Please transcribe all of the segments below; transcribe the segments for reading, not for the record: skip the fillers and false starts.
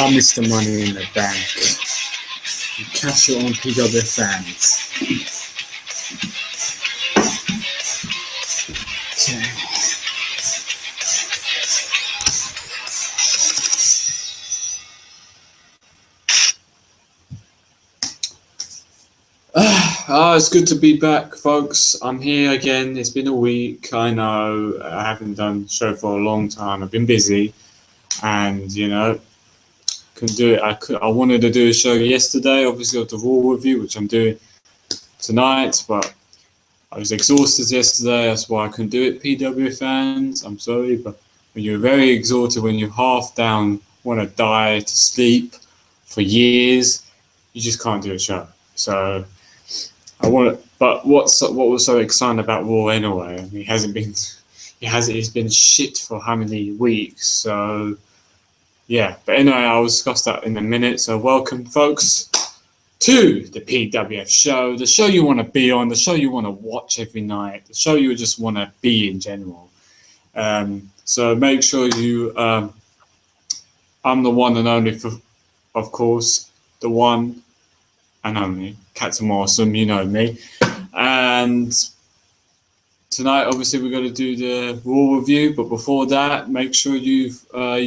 Mr. Money in the Bank. You cash it on PW fans. Okay. It's good to be back, folks. I'm here again. It's been a week. I know I haven't done a show for a long time. I've been busy, and couldn't do it. I wanted to do a show yesterday, obviously, of the Raw review, which I'm doing tonight, but I was exhausted yesterday. That's why I couldn't do it. PW fans, I'm sorry, but when you're very exhausted, when you're half down, want to die to sleep for years, you just can't do a show. So but what was so exciting about Raw anyway? I mean, it's been shit for how many weeks? So yeah, but anyway, I'll discuss that in a minute. So welcome, folks, to the PWF show, the show you want to be on, the show you want to watch every night, the show you just want to be in general. So make sure you, I'm the one and only, of course, the one and only Captain Awesome, you know me. And tonight, obviously, we're going to do the Raw review. But before that, make sure you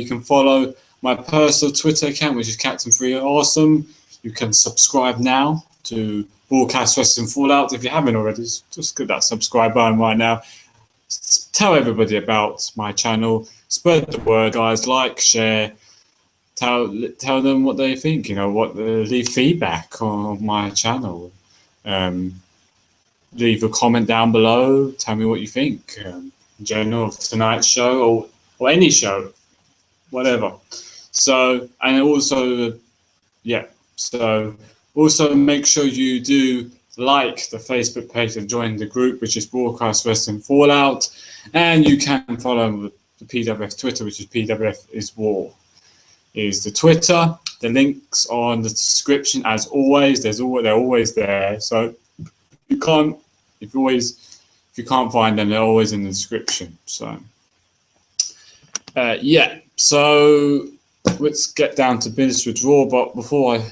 can follow my personal Twitter account, which is Captain3Awesome. You can subscribe now to Broadcast Wrestling Fallout. If you haven't already, just click that subscribe button right now. Tell everybody about my channel. Spread the word, guys. Like, share. Tell them what they think. Leave feedback on my channel. Leave a comment down below. Tell me what you think in general of tonight's show or any show, whatever. So, and also, also make sure you do like the Facebook page and join the group, which is Broadcast Wrestling Fallout, and you can follow the PWF Twitter, which is PWF is War. Is the Twitter. The links on the description, as always. They're always there. So if you can't find them, they're always in the description. So So let's get down to business with Raw. But before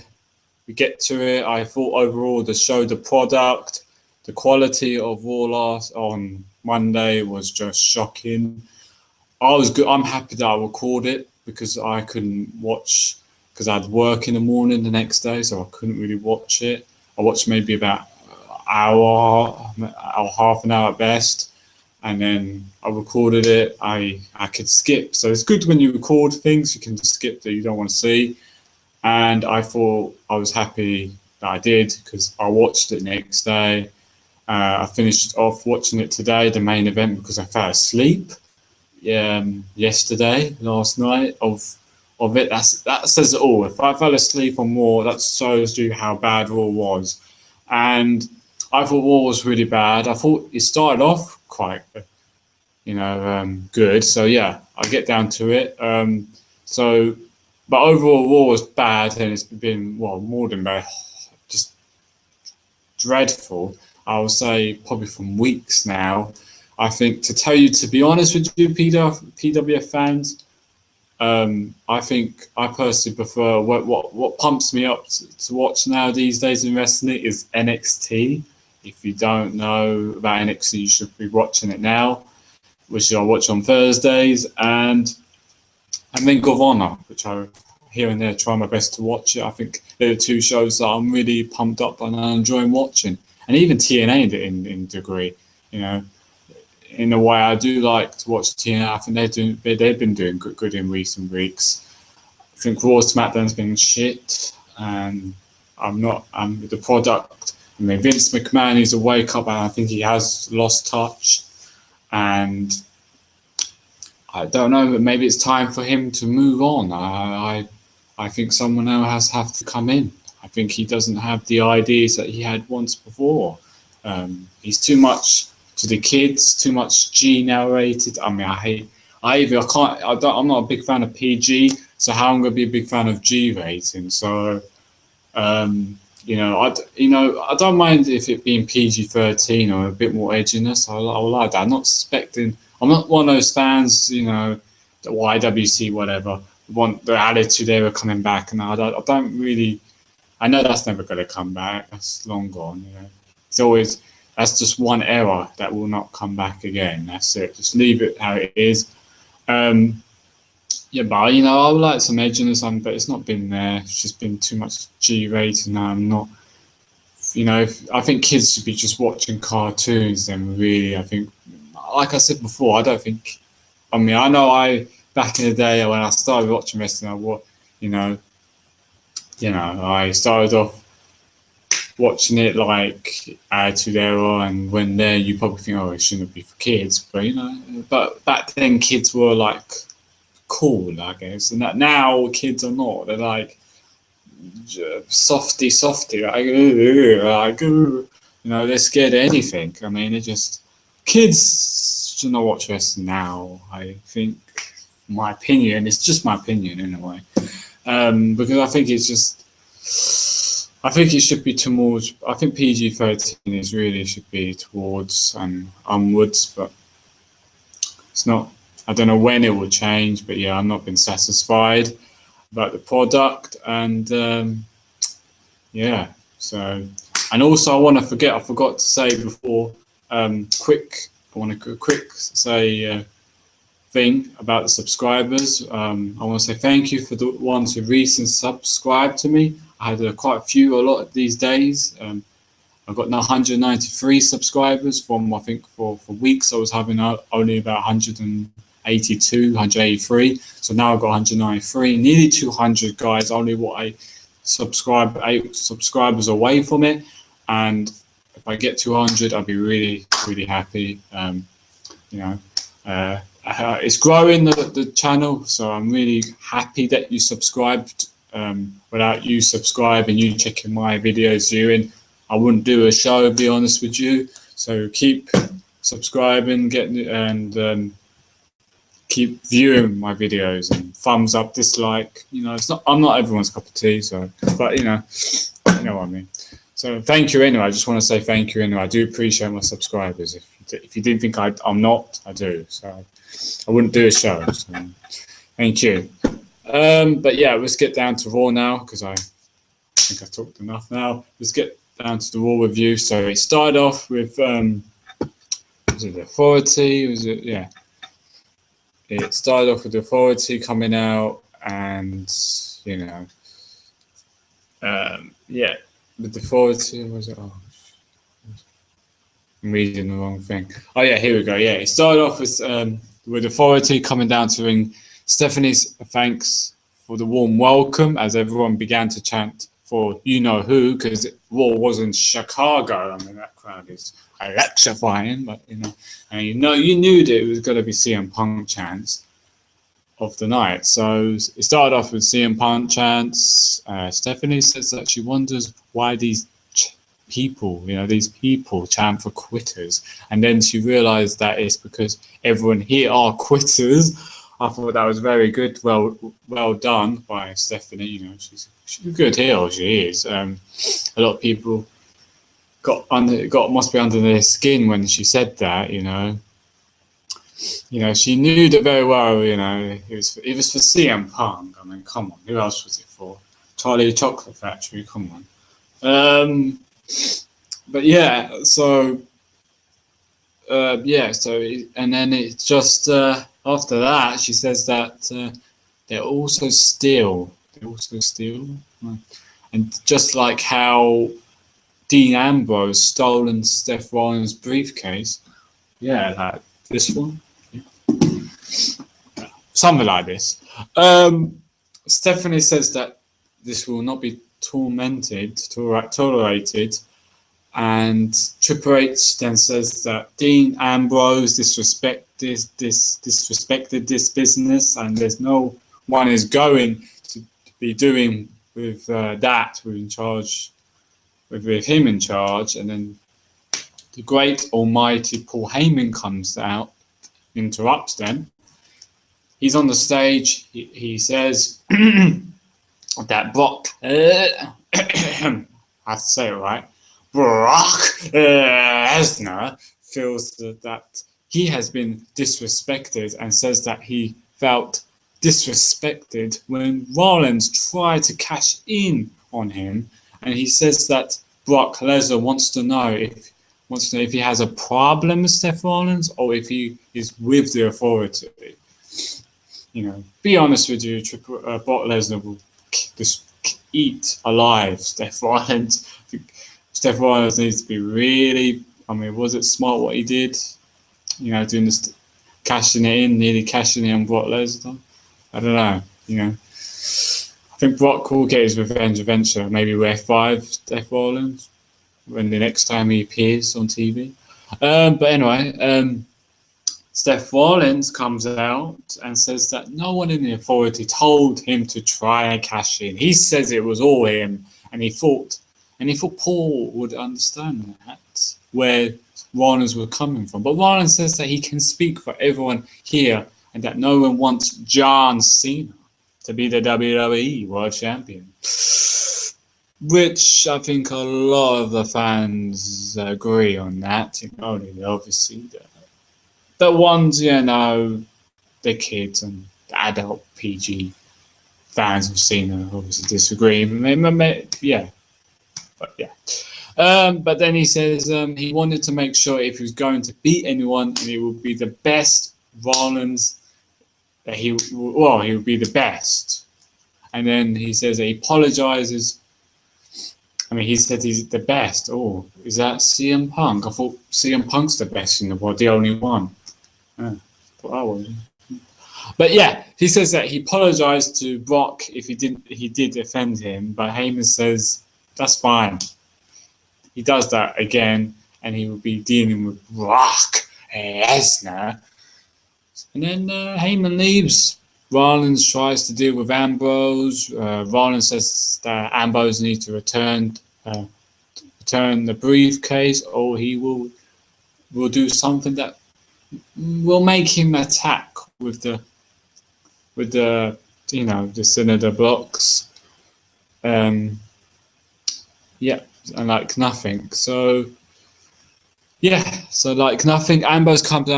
we get to it, I thought overall the show, the product, the quality of Raw on Monday was just shocking. I'm happy that I recorded it, because I couldn't watch, because I had work in the morning the next day, so I couldn't really watch it. I watched maybe about an hour, half an hour at best, and then I recorded it. I could skip, so it's good when you record things, you can just skip that you don't want to see. And I thought I was happy that I did, because I watched it next day. I finished off watching it today, the main event, because I fell asleep. Last night of it. That says it all. If I fell asleep on Raw, that shows you how bad Raw was. And I thought Raw was really bad. I thought it started off quite, good. So yeah, I'll get down to it. But overall, Raw was bad, and it's been more than bad, just dreadful. I would say probably from weeks now. I think, to be honest with you, PWF fans, I think I personally prefer what pumps me up to watch now these days in wrestling is NXT. If you don't know about NXT, you should be watching it now, which I watch on Thursdays, and Ring of Honor, which I here and there try my best to watch it. I think they're the two shows that I'm really pumped up and I'm enjoying watching, and even TNA in degree, in a way, I do like to watch TNA. I think they've been doing good in recent weeks. I think Raw SmackDown's been shit, and the product. I mean, Vince McMahon needs to wake up, and I think he has lost touch. And I don't know, but maybe it's time for him to move on. I think someone else has to come in. I think he doesn't have the ideas that he had once before. He's too much to the kids, too much G narrated. I mean, I'm not a big fan of PG, so how I'm going to be a big fan of G rating? So, I don't mind if it being PG-13 or a bit more edginess. I like that. I'm not one of those fans, the YWC, whatever, want the attitude era coming back, and I don't really. I know that's never going to come back. That's long gone. You know, it's always that's just one era that will not come back again. That's it. Just leave it how it is. Yeah, but you know, I would like some edginess on, but it's not been there. It's just been too much G-rated. Now I'm not. You know, I think kids should be just watching cartoons. Then really, I think, like I said before, I don't think. I mean, I know back in the day when I started watching wrestling, I started off watching it like Attitude Era, and when there, you probably think, oh, it shouldn't be for kids, but you know, but back then kids were like cool, I guess, and that now kids are not. They're like softy, you know, they're scared of anything. I mean, they're just kids should not watch wrestling now. I think, my opinion, it's just my opinion in a way, because I think it's just. I think it should be towards. I think PG-13 is really should be towards and onwards, but it's not. I don't know when it will change, but yeah, I've not been satisfied about the product, and yeah. So, and also I forgot to say before. I want to quick say thing about the subscribers. I want to say thank you for the ones who recently subscribed to me. I had quite a few, a lot these days. I've got now 193 subscribers from, I think, for weeks I was having only about 182, 183. So now I've got 193, nearly 200 guys, only what 8 subscribers away from it. And if I get 200, I'll be really, really happy. It's growing the channel, so I'm really happy that you subscribed. Without you subscribing, you checking my videos, I wouldn't do a show, be honest with you. So keep subscribing, and keep viewing my videos, and thumbs up, dislike. You know, I'm not everyone's cup of tea, so, but you know what I mean. So thank you anyway. I just want to say thank you anyway. I do appreciate my subscribers. If you didn't think I'm not, I do. So I wouldn't do a show. So thank you. But yeah, let's get down to Raw now, because I think I've talked enough now. Let's get down to the Raw review. So it started off with was it the Authority? Yeah. It started off with the Authority coming out, and you know, yeah, with the Authority, was it? Oh, I'm reading the wrong thing. Oh yeah, here we go. Yeah, it started off with Authority coming down to ring. Stephanie's thanks for the warm welcome as everyone began to chant for you know who, because Raw was in Chicago. I mean, that crowd is electrifying, but you knew that it was going to be CM Punk chants of the night. So it started off with CM Punk chants. Stephanie says that she wonders why these people chant for quitters, and then she realized that it's because everyone here are quitters. I thought that was very good. Well done by Stephanie. You know, she's a good heel. She is. A lot of people must be under their skin when she said that. You know, she knew that very well. You know, it was for CM Punk. I mean, come on, who else was it for? Charlie Chocolate Factory. Come on. But yeah, so and then it's just. After that, she says that they're also steal, and just like how Dean Ambrose stolen Seth Rollins' briefcase, yeah, like this one, something like this. Stephanie says that this will not be tolerated. And Triple H then says that Dean Ambrose disrespected this business, and there's no one is going to be doing with that with him in charge. And then the great almighty Paul Heyman comes out, interrupts them. He's on the stage. He says that Brock, I have to say it right, Brock Lesnar feels that he has been disrespected, and says that he felt disrespected when Rollins tried to cash in on him, and he says that Brock Lesnar wants to know if he has a problem with Seth Rollins or if he is with the Authority. You know, be honest with you, Brock Lesnar will just eat alive Seth Rollins. Seth Rollins needs to be really, I mean, was it smart what he did? You know, doing this, cashing it in, nearly cashing in on Brock Lesnar. I don't know, you know. I think Brock will get his revenge eventually, maybe with F5 Seth Rollins when the next time he appears on TV. But anyway, Seth Rollins comes out and says that no one in the Authority told him to try and cash in. He says it was all him, and he thought Paul would understand that, where Rollins were coming from. But Rollins says that he can speak for everyone here and that no one wants John Cena to be the WWE World Champion. Which I think a lot of the fans agree on that. You know, obviously the ones, you know, the kids and the adult PG fans of Cena obviously disagree. Yeah. But yeah. But then he says he wanted to make sure if he was going to beat anyone, and it would be the best Rollins, that he would be the best. And then he says that he apologizes. I mean, he said he's the best. Oh, is that CM Punk? I thought CM Punk's the best in the world, the only one. But yeah, he says that he apologized to Brock if he did offend him. But Heyman says that's fine. He does that again, and he will be dealing with Brock Lesnar. And then Heyman leaves. Rollins tries to deal with Ambrose. Rollins says that Ambrose needs to return the briefcase, or he will do something that will make him attack with the you know, the Senator blocks. Yeah, and like nothing. So yeah, so like nothing. Ambrose comes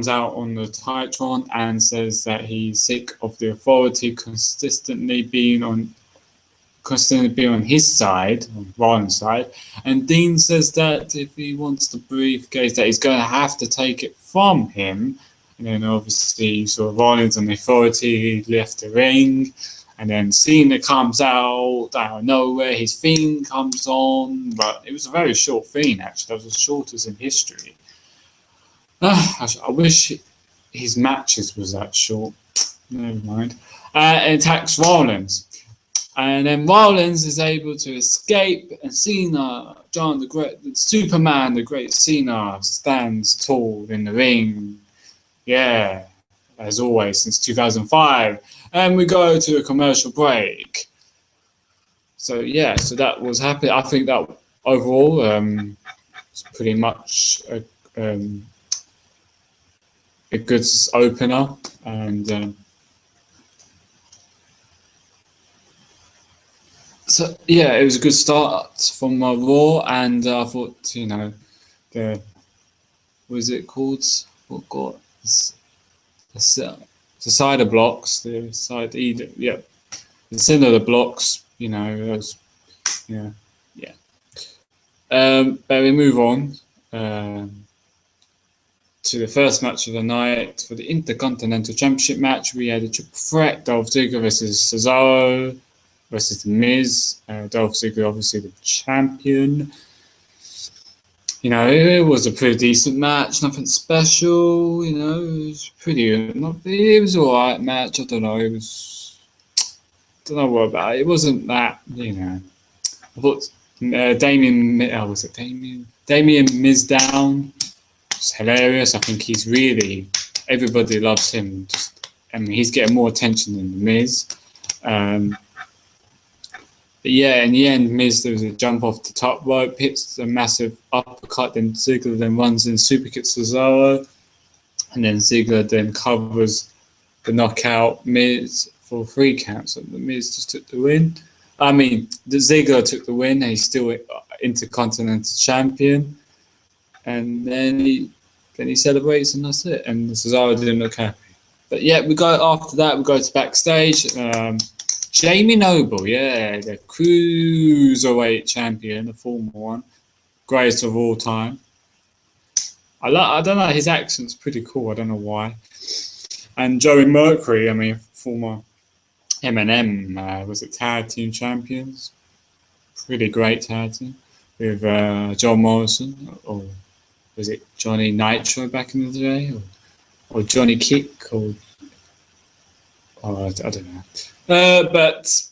out on the Titron and says that he's sick of the Authority consistently being on his side, on Rollins' side. And Dean says that if he wants the briefcase, that he's going to have to take it from him. And then obviously you saw Rollins and the Authority left the ring. And then Cena comes out of nowhere, his theme comes on. But it was a very short theme, actually. That was the shortest in history. I wish his matches was that short. Never mind. Attacks Rollins. And then Rollins is able to escape, and Cena, Superman, the great Cena, stands tall in the ring. Yeah, as always, since 2005. And we go to a commercial break. So yeah, so that was happening. I think that overall was pretty much a good opener, and so yeah, it was a good start from Raw, and I thought, you know, what is it called? What got the side of blocks, the center of the blocks. You know, it was, yeah. But we move on to the first match of the night for the Intercontinental Championship match. We had a triple threat: Dolph Ziggler versus Cesaro versus The Miz. Dolph Ziggler, obviously the champion. You know, it was a pretty decent match, nothing special. You know, it was it was all right match. I don't know. Don't know what about it. It wasn't that, you know. I thought Damien Mizdown was hilarious. I think he's really, everybody loves him. He's getting more attention than The Miz. But yeah, in the end, Miz, there was a jump off the top rope, hits a massive uppercut, then Ziggler then runs in, super kicks Cesaro, and then Ziggler then covers the knockout Miz for 3 counts. So the Miz just took the win. I mean, the Ziggler took the win, and he's still Intercontinental Champion. And then he celebrates, and that's it. And Cesaro didn't look happy. But yeah, after that. We go to backstage. Jamie Noble, yeah, the cruiserweight champion, the former one, greatest of all time. I don't know, his accent's pretty cool. I don't know why. And Joey Mercury, I mean, former M&M, was it tag team champions? Pretty great tag team with John Morrison, or was it Johnny Nitro back in the day, or Johnny Kick, or I don't know. But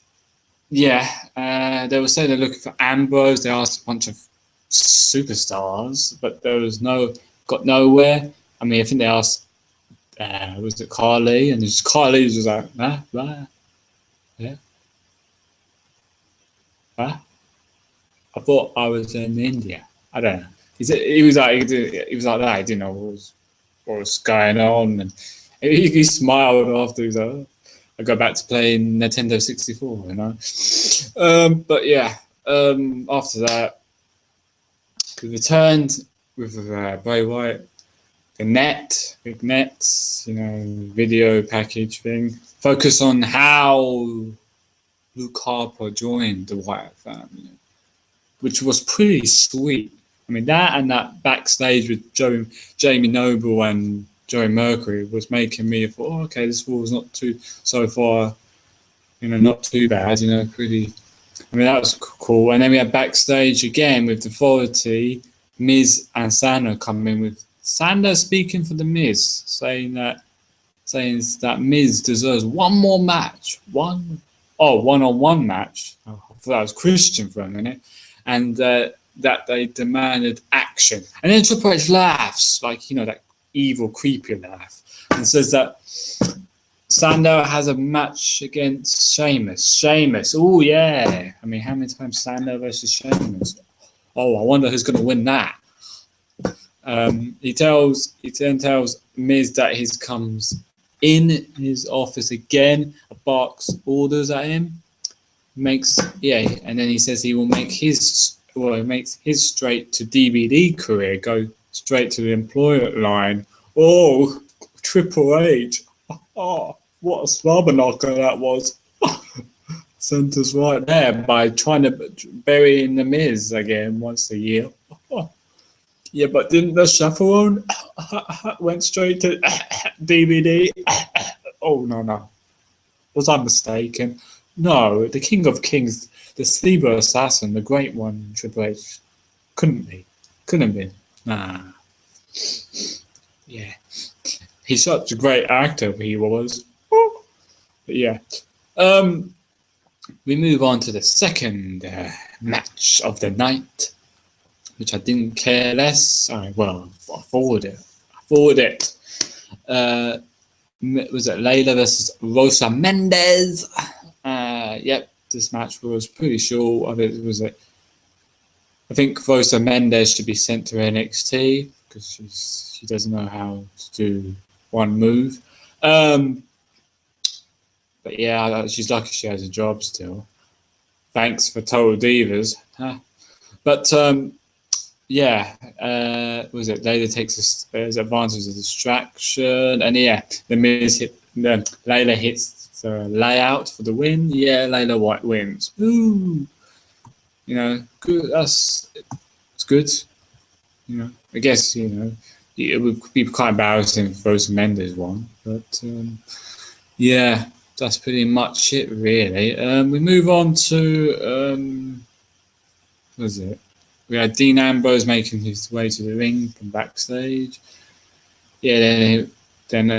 yeah, they were saying they're looking for Ambrose. They asked a bunch of superstars, but there was got nowhere. I mean, I think they asked, was it Carly? And Carly was like, yeah. I thought I was in India. I don't know. He was like that. He didn't know what was going on, and he smiled after. He was like, oh, I go back to playing Nintendo 64, you know. But yeah, after that, we returned with Bray Wyatt, the big nets, you know, video package thing. Focus on how Luke Harper joined the Wyatt family, which was pretty sweet. I mean, that backstage with Jamie Noble and Joey Mercury was making me thought, oh, okay, this was not so far, you know, not too bad, you know, pretty. I mean, that was cool. And then we had backstage again with the Authority, Miz and Sandler coming with Sandler speaking for the Miz, saying that Miz deserves one more match, one-on-one match. Oh, I thought that was Christian for a minute, and that they demanded action. And then Triple H laughs, like, you know, that evil, creepy laugh, and says that Sandow has a match against Sheamus. Oh yeah. I mean, how many times Sandow versus Sheamus? Oh, I wonder who's going to win that. He then tells Miz that he comes in his office again, barks orders at him, and then he says he will make his straight to DVD career go straight to the employer line. Oh, Triple H. Oh, what a slobber knocker that was. Sent us right there by trying to bury in the Miz again once a year. Yeah, but didn't the chaperone went straight to DVD? Oh, no. Was I mistaken? No, the King of Kings, the Sleeper Assassin, the great one, Triple H. Couldn't be. Nah. Yeah. He's such a great actor, he was. But yeah. We move on to the second match of the night, which I didn't care less. I forward it. Was it Layla versus Rosa Mendez? Yep, this match was pretty short. I think Rosa Mendez should be sent to NXT because she doesn't know how to do one move. But yeah, she's lucky she has a job still. Thanks for Total Divas. But Layla takes advantage of the distraction, and yeah, the Miz Layla hits the layout for the win. Yeah, Layla White wins. Ooh, you know, good. It's good. You know, I guess it would be quite embarrassing if Rosa Mendes won, but yeah, that's pretty much it, really. We move on to what is it? We had Dean Ambrose making his way to the ring from backstage. Yeah, then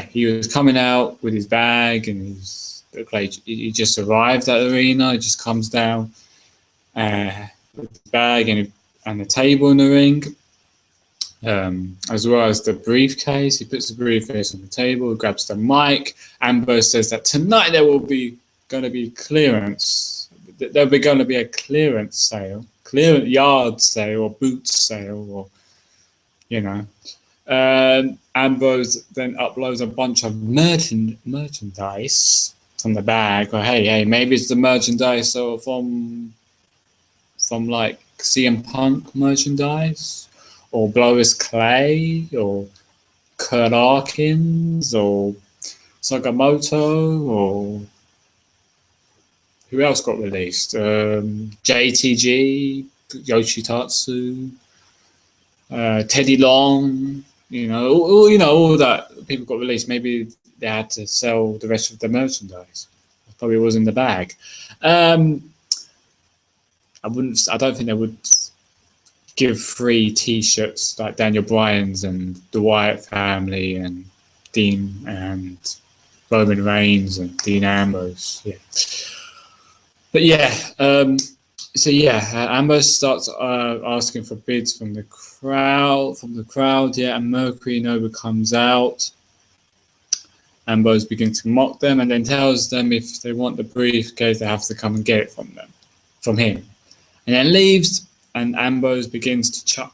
he was coming out with his bag, and he just arrived at the arena. He just comes down with the bag and the table in the ring, as well as the briefcase. He puts the briefcase on the table, grabs the mic. Ambrose says that tonight there will be going to be clearance. There'll be going to be a clearance sale. Clearance yard sale or boot sale, or Ambrose then uploads a bunch of merchandise from the bag. Or hey, maybe it's the merchandise or from like CM Punk merchandise, or Blois Clay, or Kurt Hawkins, or Sakamoto, or who else got released? JTG, Yoshitatsu, Teddy Long. All that people got released. Maybe they had to sell the rest of the merchandise. Probably was in the bag. I don't think they would give free T-shirts like Daniel Bryan's and the Wyatt family and Dean and Roman Reigns and Dean Ambrose. Yeah, but yeah. Ambrose starts asking for bids from the crowd. Yeah, and Mercury Nova comes out. Ambrose begins to mock them and then tells them if they want the briefcase, they have to come and get it from him. And then leaves, and Ambrose begins to chuck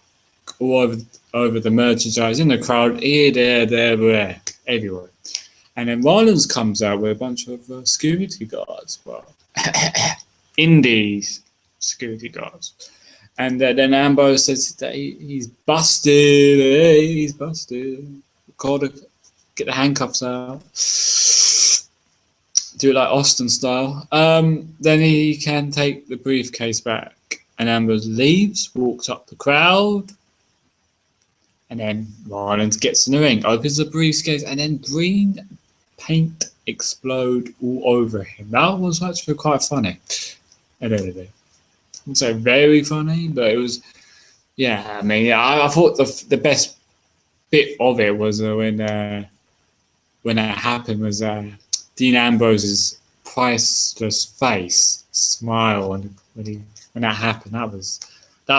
all over the merchandise in the crowd, here, there, everywhere. And then Rollins comes out with a bunch of security guards. Well, Indies security guards. And then Ambrose says that he's busted. Hey, he's busted. Get the handcuffs out. Do it like Austin style. Then he can take the briefcase back. And Ambrose leaves, walks up the crowd. And then Rollins gets in the ring, opens the briefcase, and then green paint explode all over him. That was actually quite funny. I wouldn't say very funny, but it was, yeah. I mean, I thought the best bit of it was when that happened was Dean Ambrose's priceless face smile, and when that happened, that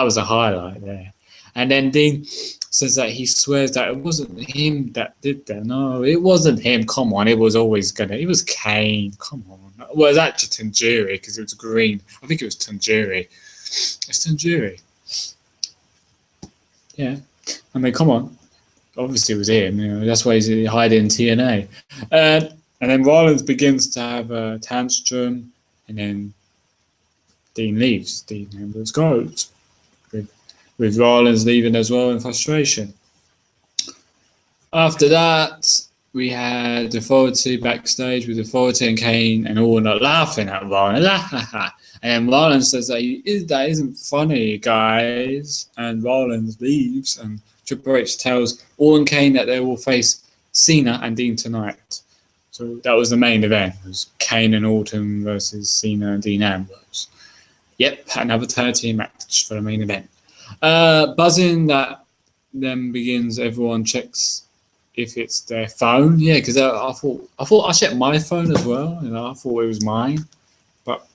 was a highlight there. And then Dean says that he swears that it wasn't him that did that. No, it wasn't him. Come on, it was Kane. Come on. Well, it was actually Tanjiri because it was green. I think it was Tanjiri. It's Tanjiri. Yeah. I mean, come on. Obviously, it was him. That's why he's hiding in TNA. And then Rollins begins to have a tantrum, and then Dean leaves. Dean Ambrose goes. With Rollins leaving as well in frustration. After that, we had Authority backstage with Authority and Kane and all not laughing at Rollins. And then Rollins says that that isn't funny, guys. And Rollins leaves, and Triple H tells All and Kane that they will face Cena and Dean tonight. So that was the main event. It was Kane and Orton versus Cena and Dean Ambrose. Yep, another tag team match for the main event. Buzzing that then begins. Everyone checks if it's their phone. Yeah, because I thought I checked my phone as well. I thought it was mine, but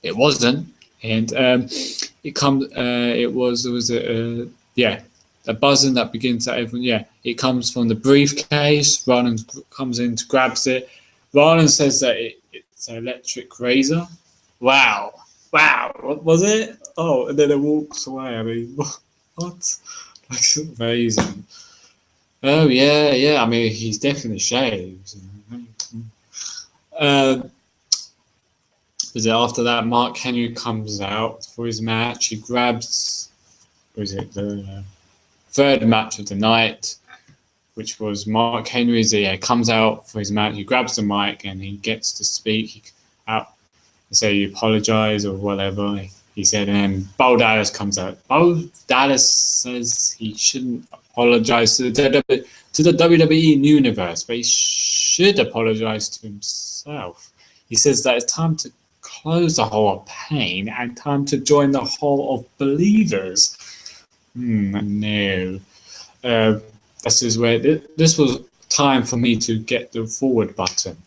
it wasn't. And it comes. It was a buzzing that begins at everyone. Yeah, it comes from the briefcase. Rollins comes in, grabs it. Rollins says that it's an electric razor. Wow, what was it? Oh, and then it walks away. I mean, what? That's amazing. Oh, yeah. I mean, he's definitely shaved. After that, Mark Henry comes out for his match. He grabs, the third match of the night, which was Mark Henry's. Comes out for his match. He grabs the mic and he gets to speak out. Say you apologize or whatever, he said, and then Bo Dallas comes out. Bo Dallas says he shouldn't apologize to the WWE universe, but he should apologize to himself. He says that it's time to close the hole of pain and time to join the hole of believers. No. This is where this was time for me to get the forward button.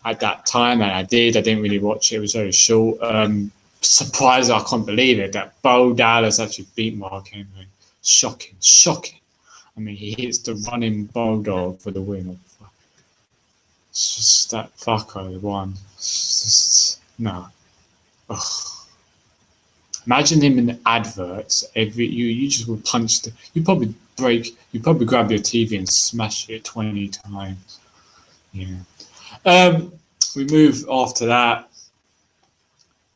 At that time, and I didn't really watch it. It was very short. Surprised, I can't believe it, that Bo Dallas actually beat Mark Henry. Shocking. I mean, he hits the running Bulldog for the win. It's just that fucker won. No. Ugh. Imagine him in the adverts. You just would punch you probably grab your TV and smash it 20 times. Yeah. We move after that.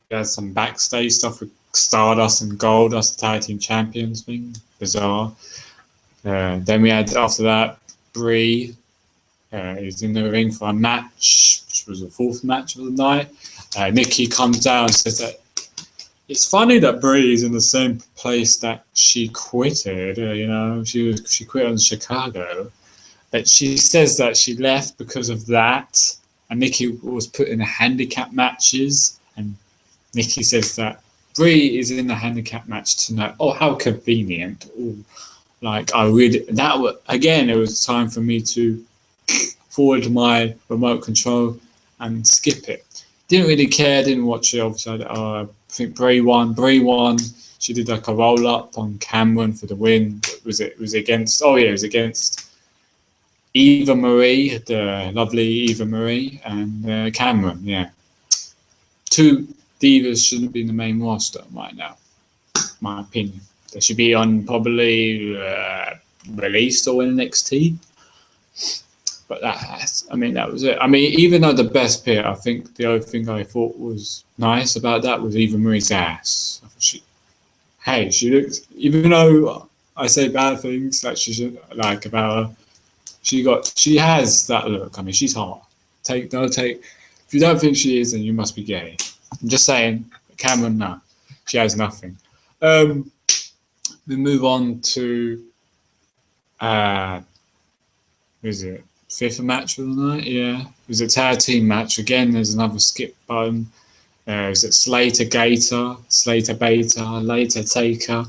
We had some backstage stuff with Stardust and Goldust, the tag team champions thing. Bizarre. Then we had after that Brie He's in the ring for a match, which was the fourth match of the night. Nikki comes down and says that it's funny that Brie is in the same place that she quitted. She quit on Chicago, but she says that she left because of that. And Nikki was put in the handicap matches, and Nikki says that Brie is in the handicap match tonight. Oh, how convenient! Ooh, like I really again. It was time for me to forward my remote control and skip it. Didn't really care. Didn't watch it. Obviously, I think Brie won. Brie won. She did like a roll up on Cameron for the win. It was against. Oh yeah, it was against Eva Marie, the lovely Eva Marie, and Cameron. Yeah, two divas shouldn't be in the main roster right now. My opinion. They should be on probably released or in NXT. But that was it. I mean, even though the best bit, I think the only thing I thought was nice about that was Eva Marie's ass. She looks, even though I say bad things that she should like about her, she has that look. I mean, she's hot. If you don't think she is, then you must be gay. I'm just saying, Cameron, no, she has nothing. We move on to, is it fifth match of the night? Yeah, it was a tag team match. Again, there's another skip button. Is it Slater Gator, Slater Beta, Later Taker,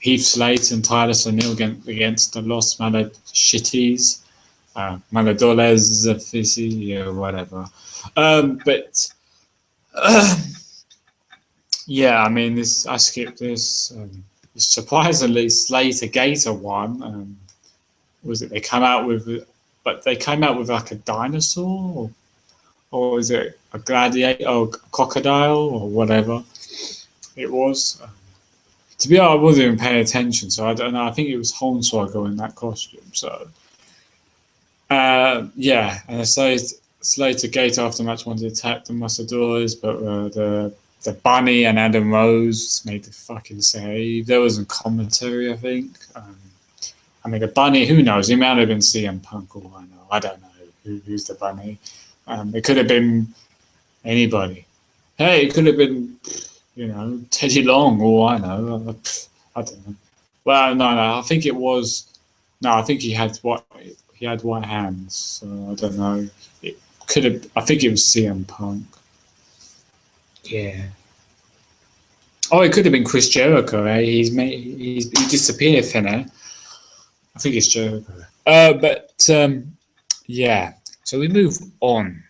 Heath Slater and Tyler O'Neill against the Los Malashitties, Maladores, whatever. Yeah, I mean, I skipped this. Surprisingly, Slater Gator won. Was it they came out with like a dinosaur, or was it a gladiator or a crocodile or whatever it was? To be honest, I wasn't even paying attention, so I don't know. I think it was Hornswoggle in that costume. So yeah, and so Slater Gator after the match wanted to attack the Musadores, but the Bunny and Adam Rose made the fucking save. There was a commentary, I think. I mean, the Bunny, who knows? He might have been CM Punk or I don't know who's the Bunny. It could have been anybody. Hey, it could have been, Teddy Long, or I know. I don't know. Well, no, I think it was. No, I think he had white hands. So I don't know. It could have. I think it was CM Punk. Yeah. Oh, it could have been Chris Jericho. Eh? He disappeared from there. I think it's Jericho. Yeah. So we move on.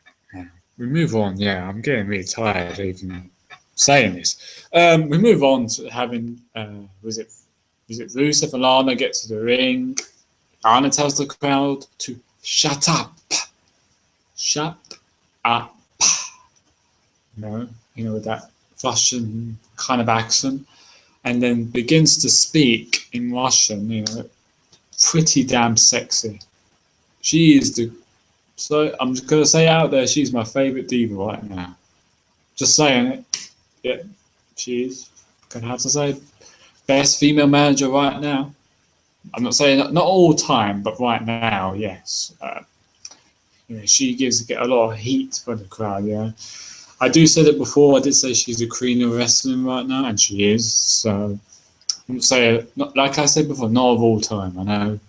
Yeah, I'm getting really tired even saying this. We move on to having was it Rusev and Lana get to the ring. Lana tells the crowd to shut up. Shut up. With that Russian kind of accent, and then begins to speak in Russian. Pretty damn sexy. She is so I'm just gonna say out there, she's my favorite diva right now. Just saying it. Yeah, she is. Gonna have to say, best female manager right now. I'm not saying not all time, but right now, yes. She get a lot of heat for the crowd. Yeah, I do say that before. I did say she's a queen of wrestling right now, and she is. So I'm not saying, like I said before, not of all time. I know.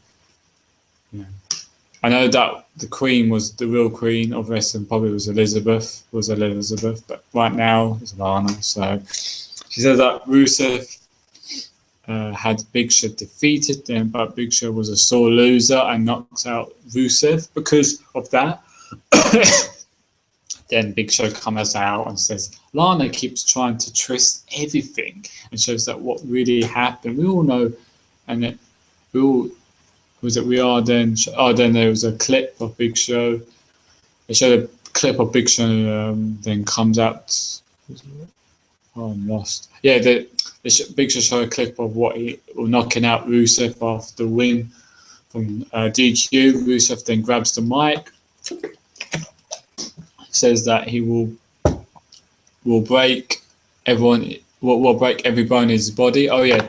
I know that the queen was the real queen of wrestling. Probably was Elizabeth, but right now it's Lana. So she said that Rusev had Big Show defeated them, but Big Show was a sore loser and knocked out Rusev because of that. Then Big Show comes out and says Lana keeps trying to twist everything and shows that what really happened. We all know, and then there was a clip of Big Show. They showed a clip of Big Show, then comes out. Oh, I'm lost. Yeah, Big Show showed a clip of knocking out Rusev after the win from DQ. Rusev then grabs the mic, says that he will break everyone. Will break every bone in his body. Oh yeah,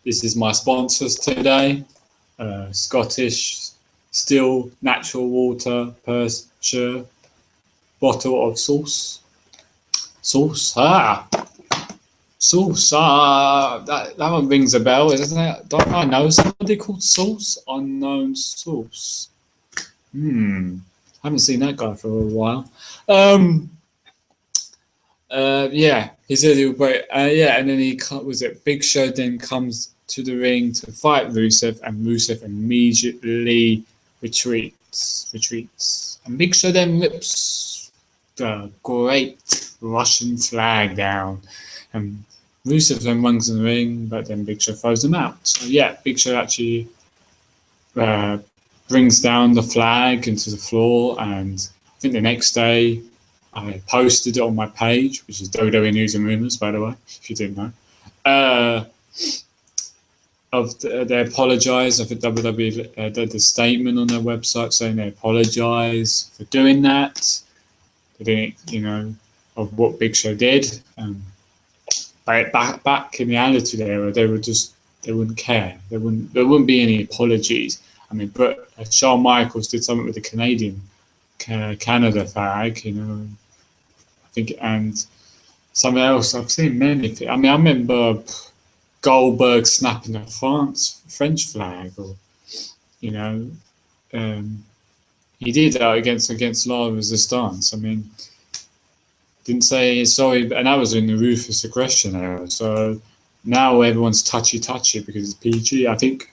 this is my sponsors today. Scottish still natural water per sure. Bottle of sauce. Sauce. Sauce. That one rings a bell, isn't it? Don't I know somebody called Sauce? Unknown Sauce. Haven't seen that guy for a while. Yeah, he said he would wait. Yeah, and then Big Show then comes to the ring to fight Rusev, and Rusev immediately retreats. And Big Show then rips the great Russian flag down, and Rusev then runs in the ring, but then Big Show throws him out. So yeah, Big Show actually brings down the flag into the floor, and I think the next day I posted it on my page, which is WWE News and Rumors, by the way, if you didn't know. They apologise. I think WWE did a statement on their website saying they apologise for doing that. They didn't, of what Big Show did. But back in the Attitude Era, they wouldn't care. There wouldn't be any apologies. I mean, but Shawn Michaels did something with the Canadian Canada flag, I think, and something else. I've seen many things. I mean, I remember Goldberg snapping a French flag, or he did that against La Resistance. I mean, didn't say sorry, and that was in the ruthless aggression era. So now everyone's touchy because it's PG. I think.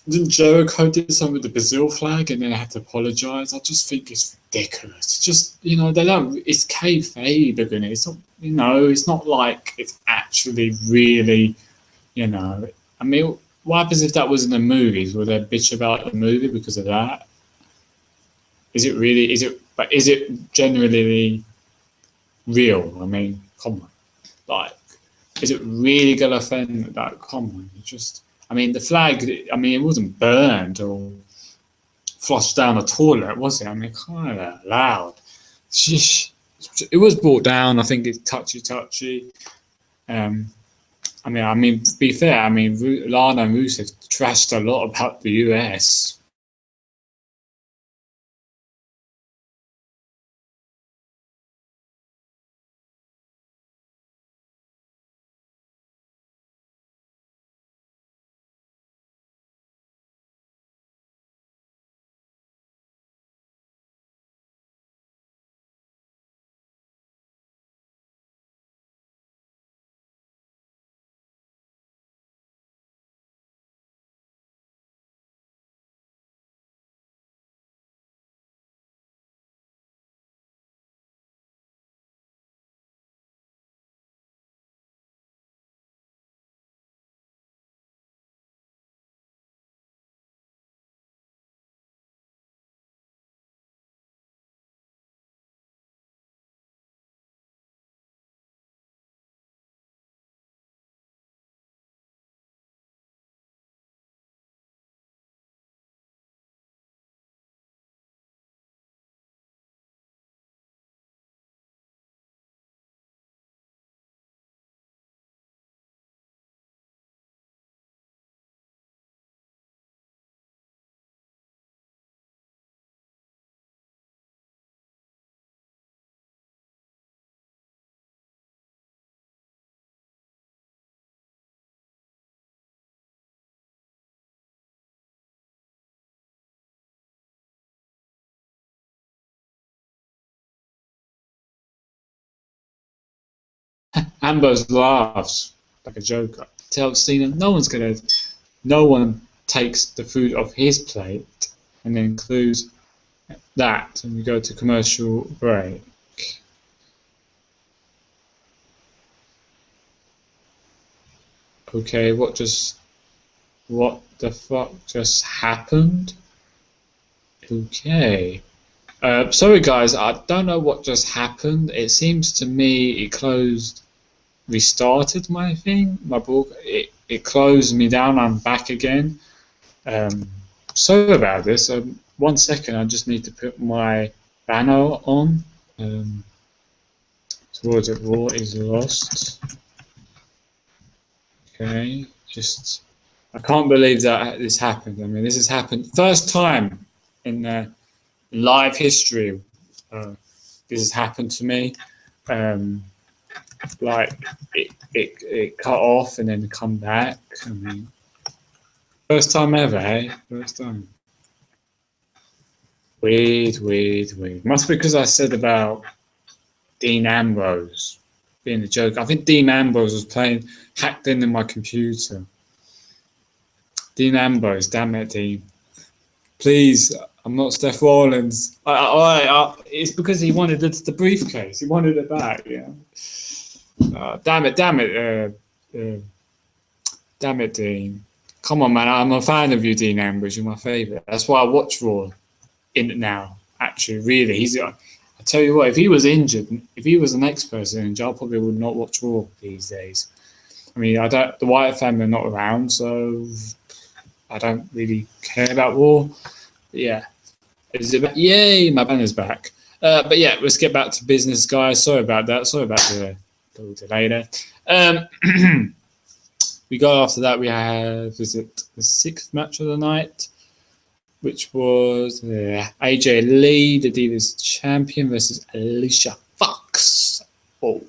Didn't Jericho did something with the Brazil flag and then had to apologise? I just think it's ridiculous. It's just, they don't. It's kayfabe, isn't it? It's not, it's not like it's actually really, I mean, what happens if that was in the movies? Would they bitch about the movie because of that? Is it generally real? I mean, come on. Like, is it really going to offend that? Come on. I mean, the flag, it wasn't burned or flushed down the toilet, was it? I mean, kind of loud. It was brought down. I think it's touchy. To be fair, Lana and Rusev trashed a lot about the US. Ambrose laughs like a joker. Tells Cena no one takes the food off his plate, and then includes that, and we go to commercial break. Okay, what the fuck just happened? Okay. Sorry guys, I don't know what just happened. It seems to me it restarted my thing, my book. It closed me down. I'm back again. Sorry about this. 1 second, I just need to put my banner on. Towards it, Raw is lost. Okay, just I can't believe that this happened. I mean, this has happened first time in live history. This has happened to me. Like it cut off and then come back. I mean, first time ever, hey? First time. Weird. Must be because I said about Dean Ambrose being a joke. I think Dean Ambrose was hacked into my computer. Dean Ambrose, damn it, Dean. Please, I'm not Seth Rollins. It's because he wanted the briefcase. He wanted it back, yeah. Damn it, Dean. Come on, man. I'm a fan of you, Dean Ambrose. You're my favourite. That's why I watch Raw in it now. Actually, really, I tell you what. If he was injured, if he was the next person injured, I probably would not watch Raw these days. I mean, the Wyatt family are not around, so I don't really care about Raw. But yeah, is it back? Yay, my banner's back. But yeah, let's get back to business, guys. Sorry about that. Sorry about the little delay there. We go after that. We have the 6th match of the night, which was AJ Lee, the Divas champion, versus Alicia Fox. Oh,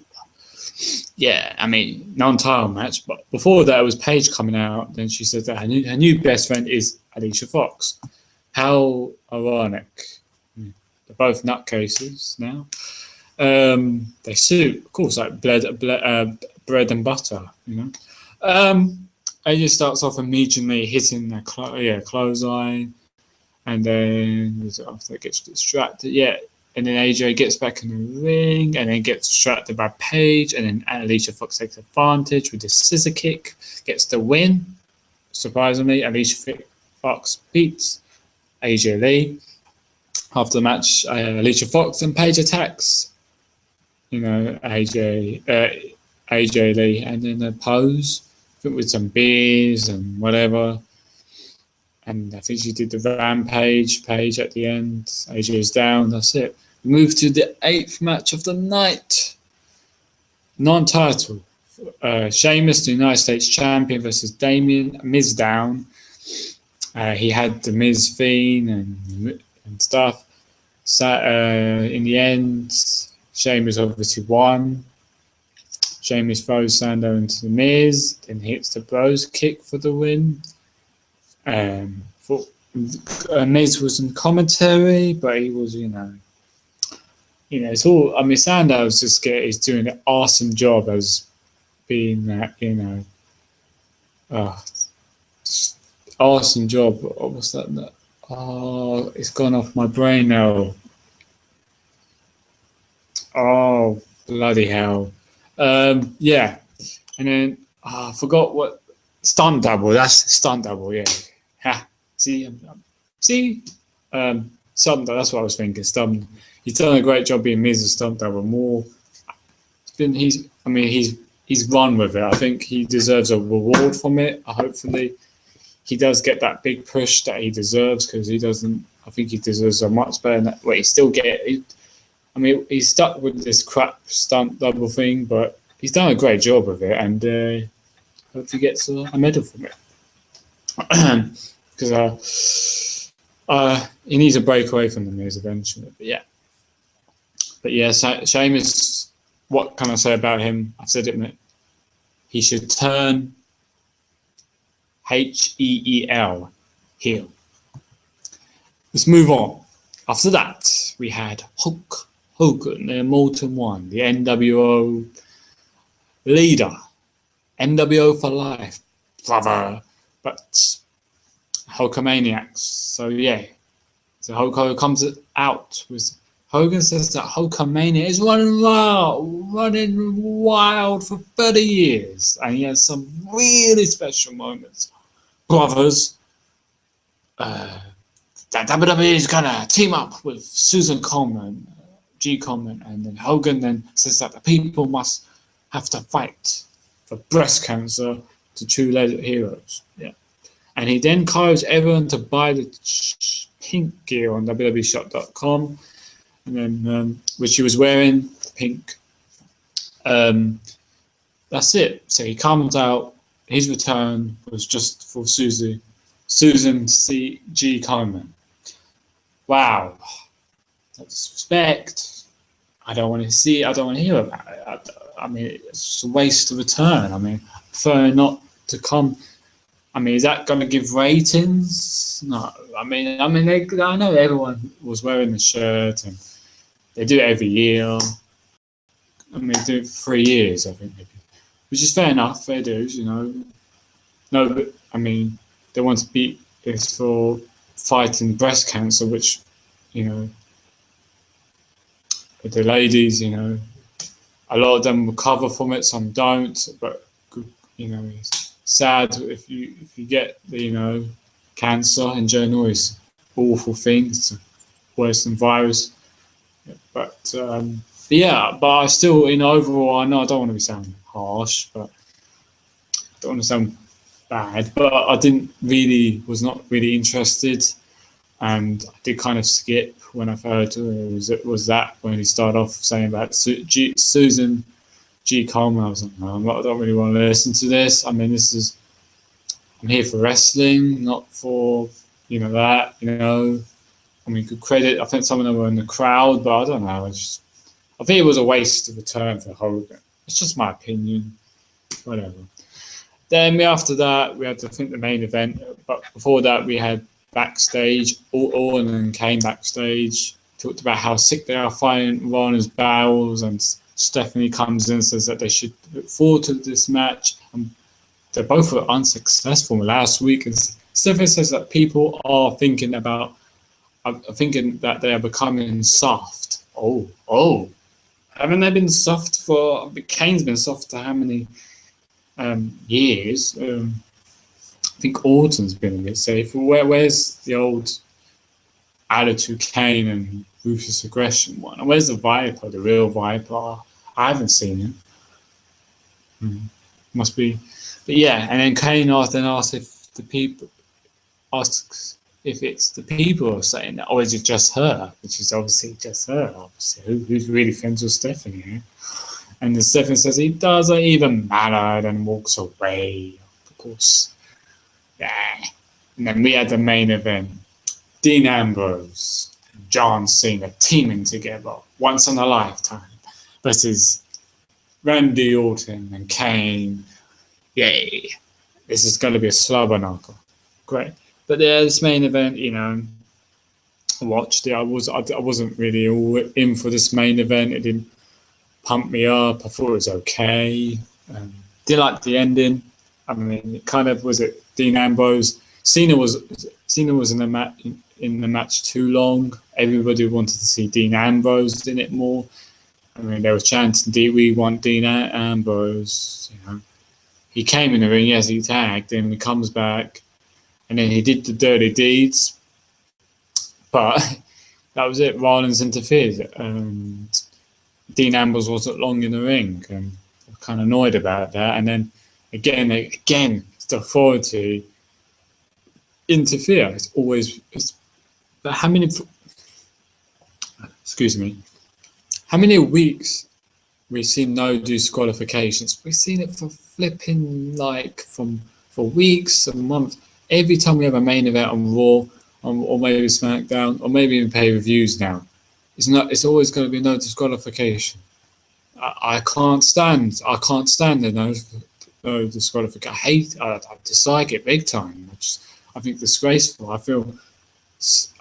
yeah. I mean, non-title match. But before that, it was Paige coming out. Then she said that her new best friend is Alicia Fox. How ironic. They're both nutcases now. They suit, of course, like bread and butter, you know. AJ starts off immediately hitting the clothesline, and then after it gets distracted, and then AJ gets back in the ring, and then gets distracted by Paige, and then Alicia Fox takes advantage with the scissor kick, gets the win. Surprisingly, Alicia Fox beats AJ Lee. After the match, Alicia Fox and Paige attacks, AJ Lee, and then a pose, I think with some beers and whatever. And I think she did the rampage page at the end. AJ's down, that's it. We move to the 8th match of the night. Non-title. Sheamus, the United States champion, versus Damien Miz down. He had the Miz Fiend and stuff. So in the end, Sheamus obviously won. Sheamus throws Sando into the Miz, then hits the Bros kick for the win. Miz was in commentary, but he was, it's all. I mean, Sando's is doing an awesome job as being that, awesome job. What's that? Oh, it's gone off my brain now. Oh, bloody hell. Yeah. And then I forgot what stunt double. That's stunt double, yeah. Ha. See? Stunt double, that's what I was thinking. He's done a great job being Miz's stunt double. He's run with it. I think he deserves a reward from it. Hopefully he does get that big push that he deserves, because I think he deserves a much better than that. Well, he's stuck with this crap stunt double thing, but he's done a great job of it, and hope he gets a medal from it. Because he needs a break away from the Miz eventually. But yeah, Sheamus, what can I say about him? I've said it, he should turn HEEL, heel. Let's move on. After that, we had Hulk Hogan, the Immortal One, the NWO leader. NWO for life, brother. But Hulkamaniacs. So yeah. So Hulk Hogan comes out with Hogan says that Hulkamania is running wild for 30 years. And he has some really special moments. Brothers, that WWE is gonna team up with Susan Coleman, G. Coleman, and then Hogan then says that the people must have to fight for breast cancer to true heroes. Yeah, and he then encouraged everyone to buy the pink gear on www.shop.com, and then which he was wearing pink. That's it. So he comes out his return was just for Susan C.G. Komen. Wow, that disrespect. I don't want to see it. I don't want to hear about it. I mean, it's just a waste of return. I mean, I prefer not to come. I mean, is that going to give ratings? No. I mean, I know everyone was wearing the shirt, and they do it every year. I mean, they do it for 3 years, I think, maybe, which is fair enough, fair dues, you know. No, but I mean, they want to beat this for fighting breast cancer, which, you know, the ladies, you know, a lot of them recover from it, some don't. But you know, it's sad if you get the, you know, cancer in general. It's an awful thing. It's worse than virus. But yeah, but I still, you know, overall, I know I don't want to be sounding harsh, but I don't want to sound bad. But I was not really interested, and I did kind of skip when I heard it was that when he started off saying about Susan G. Coleman. I was like, no, I don't really want to listen to this. I mean, I'm here for wrestling, not for, you know, that, you know. I mean, good credit. I think some of them were in the crowd, but I don't know. I think it was a waste of return for Hogan. It's just my opinion. Whatever. Then after that, we had, I think, the main event. But before that, we had backstage. Orton and Kane backstage talked about how sick they are fighting Ron's battles, and Stephanie comes in and says that they should look forward to this match. And they both were unsuccessful last week. And Stephanie says that people are thinking that they are becoming soft. Oh. Haven't they been soft for... Kane's been soft for how many years? I think Orton's been a bit safe. Where's the old Attitude Kane and Ruthless Aggression one? And where's the Viper, the real Viper? I haven't seen him. Must be... But yeah, and then Kane asks if the people... asks if it's the people who are saying that, or is it just her? Which is obviously just her, obviously. Who's really friends with Stephanie? Eh? And then Stephanie says it doesn't even matter, and walks away, of course. Yeah. And then we had the main event. Dean Ambrose and John Cena teaming together once in a lifetime versus Randy Orton and Kane. Yay. This is going to be a slobber knocker. Great. But this main event, you know, I watched it. I wasn't really all in for this main event. It didn't pump me up. I thought it was okay. Did like the ending. I mean, it kind of was it Dean Ambrose. Cena was in the match too long. Everybody wanted to see Dean Ambrose in it more. I mean, they were chanting, "We want Dean Ambrose." You know, he came in the ring. Yes, he tagged. Then he comes back. And then he did the dirty deeds, but that was it. Rollins interfered, and Dean Ambrose wasn't long in the ring, and I'm kind of annoyed about that. And then again, the authority interfere. It's always. But how many? Excuse me. How many weeks we've seen no disqualifications? We've seen it for flipping for weeks and months. Every time we have a main event on Raw, or maybe SmackDown, or maybe even pay-per-views now, it's always going to be no disqualification. I can't stand the no disqualification. I dislike it big time. I think disgraceful. I feel.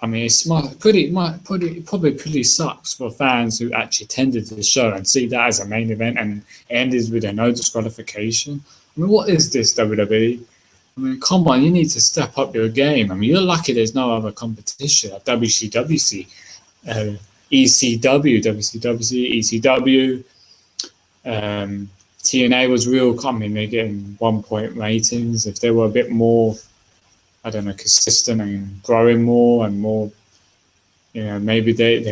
I mean, it's probably pretty sucks for fans who actually attended the show and see that as a main event and ended with a no disqualification. I mean, what is this, WWE? I mean, come on, you need to step up your game. I mean, you're lucky there's no other competition at WCW, ECW, WCW, ECW. TNA was real. I mean, they're getting 1 point ratings. If they were a bit more, I don't know, consistent and growing more and more, you know, maybe they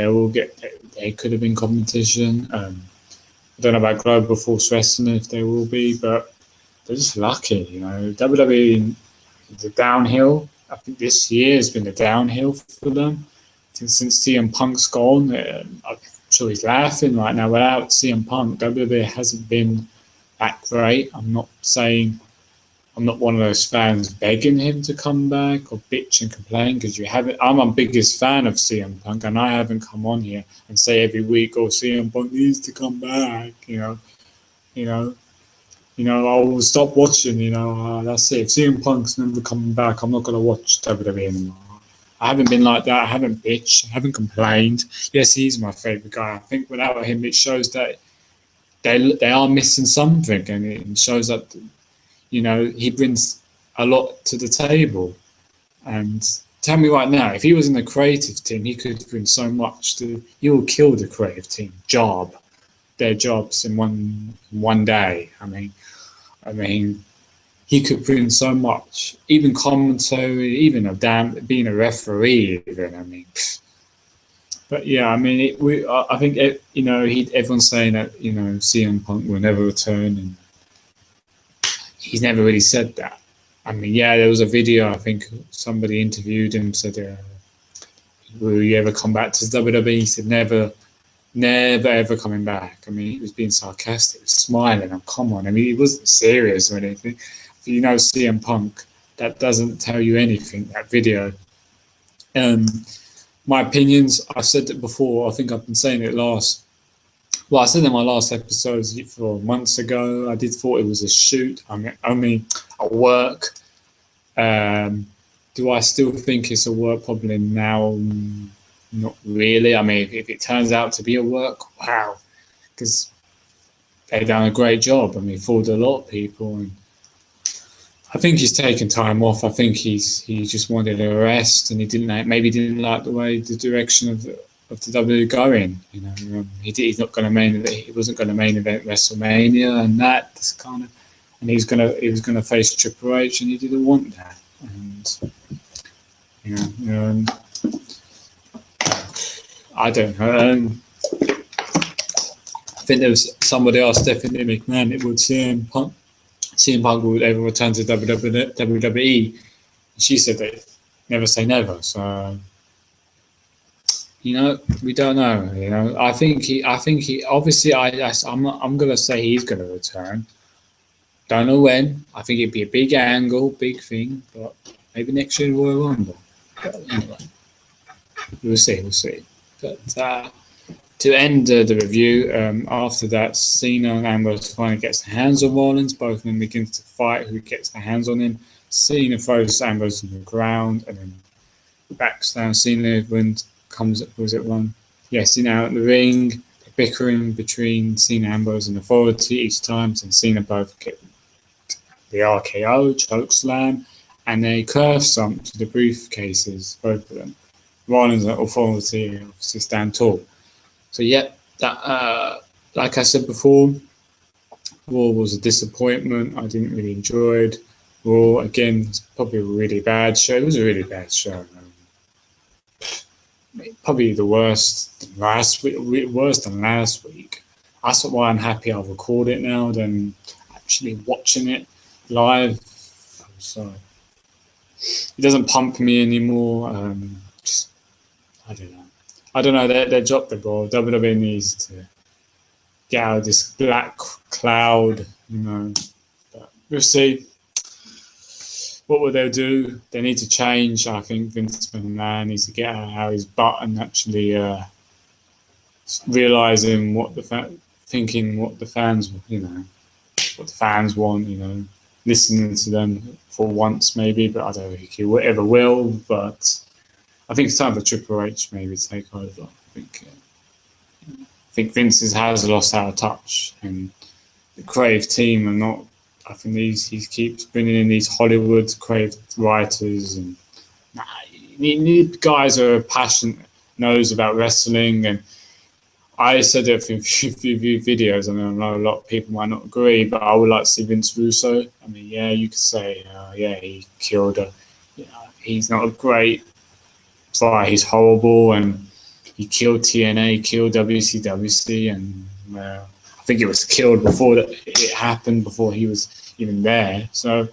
could have been competition. I don't know about Global Force Wrestling if they will be, but they're just lucky, you know. WWE, the downhill. I think this year has been a downhill for them. Since CM Punk's gone, I'm sure he's laughing right now. Without CM Punk, WWE hasn't been that great. I'm not saying I'm not one of those fans begging him to come back or bitch and complain, because you haven't. I'm a biggest fan of CM Punk, and I haven't come on here and say every week, "Oh, CM Punk needs to come back." You know, I will stop watching. That's it. If CM Punk's never coming back, I'm not gonna watch WWE anymore. I haven't been like that. I haven't bitched. I haven't complained. Yes, he's my favorite guy. I think without him, it shows that they are missing something, and it shows that he brings a lot to the table. And tell me right now, if he was in the creative team, he could bring so much to. He will kill the creative team their jobs in one day. I mean, he could bring so much, even commentary, even being a referee. Even but yeah, I think everyone's saying that CM Punk will never return, and he's never really said that. Yeah, there was a video. I think somebody interviewed him, said, "Will you ever come back to WWE?" He said, "Never, never, ever coming back." He was being sarcastic, smiling. Come on, he wasn't serious or anything. If you know CM Punk, that doesn't tell you anything. That video. My opinions. I've said it before. I think I've been saying it I said in my last episode 4 months ago. I did thought it was a shoot. A work. Do I still think it's a work? Probably now. Not really. If it turns out to be a work, wow, because they've done a great job. Fooled a lot of people, and I think he's taken time off. I think he just wanted a rest, and he didn't like the way the direction of the WWE going. He's not going to he wasn't going to main event WrestleMania, and that's kind of, and he was going to face Triple H, and he didn't want that, and I don't know. I think there was somebody else, Stephanie McMahon. It would CM Punk would ever return to WWE. She said that never say never. So we don't know. I think he. Obviously, I'm gonna say he's gonna return. Don't know when. I think it'd be a big angle, big thing, but maybe next year in Royal Rumble. But anyway, we'll see. But to end the review, after that, Cena and Ambrose finally gets their hands on Rollins. Both of them begin to fight who gets their hands on him. Cena throws Ambrose on the ground and then backs down. Cena Cena out in the ring, bickering between Cena, Ambrose, and Authority each time. And Cena both get the RKO, choke slam, and they curve stomp to the briefcases, both of them. Rollins and Authority obviously stand tall. So that like I said before, Raw was a disappointment. I didn't really enjoy it. Raw, again, it's probably a really bad show. It was a really bad show. Probably the worst worse than last week. That's why I'm happy I'll record it now than actually watching it live. So it doesn't pump me anymore. I don't know. They dropped the ball. WWE needs to get out of this black cloud, But we'll see. What will they do? They need to change. I think Vince McMahon needs to get out of his butt and actually realizing what the fans, what the fans want. Listening to them for once, maybe. But I don't think he ever will. But I think it's time for Triple H maybe to take over. I think Vince has lost out of touch, and the creative team are not. I think he keeps bringing in these Hollywood creative writers, and you need guys who are passionate, knows about wrestling. And I said it in a few videos. I know a lot of people might not agree, but I would like to see Vince Russo. You could say, he killed her. He's not a great. He's horrible, and he killed TNA, killed WCWC, and I think it was killed before it happened, before he was even there. So,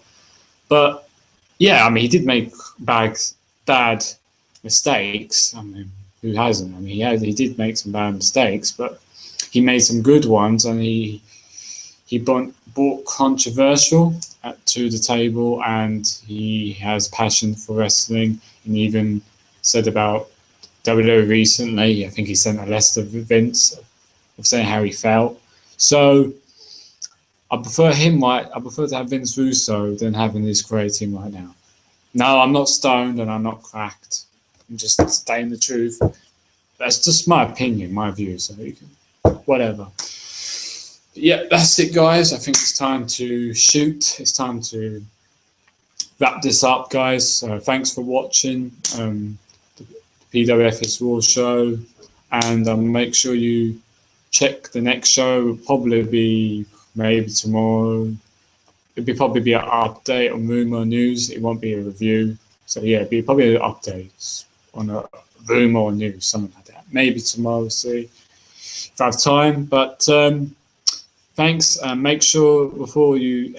but he did make bad mistakes. Who hasn't? He did make some bad mistakes, but he made some good ones, and he he brought controversial to the table, and he has passion for wrestling, and even said about WWE recently, I think he sent a letter to Vince of saying how he felt. So I prefer to have Vince Russo than having this great team right now. No, I'm not stoned and I'm not cracked. I'm just stating the truth. That's just my opinion, my view. So you can, whatever. Yeah, that's it, guys. I think it's time to shoot. It's time to wrap this up, guys. So thanks for watching the PWFS Raw show, and make sure you check the next show. It'll probably be maybe tomorrow. It'll probably be an update on rumor news. It won't be a review. So yeah, it'll be probably an update on a rumor or news, something like that. Maybe tomorrow, we'll see if I have time. But thanks. Make sure before you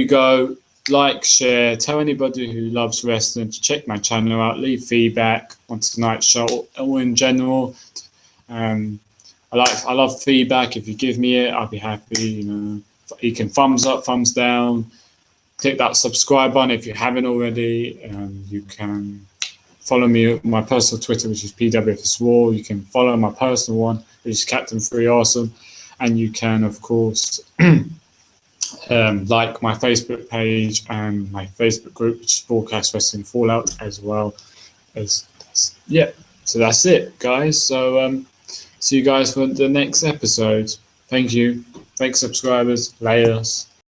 go, like, share, tell anybody who loves wrestling to check my channel out. Leave feedback on tonight's show or in general. I love feedback. If you give me it, I'll be happy. You can thumbs up, thumbs down. Click that subscribe button if you haven't already. You can follow me on my personal Twitter, which is PWFS Raw. You can follow my personal one, which is Captain Free Awesome. And you can, of course, like my Facebook page and my Facebook group, which is Broadcast Wrestling Fallout, as well as, yeah. So that's it, guys. So see you guys for the next episode. Thank you. Thanks, subscribers. Layers.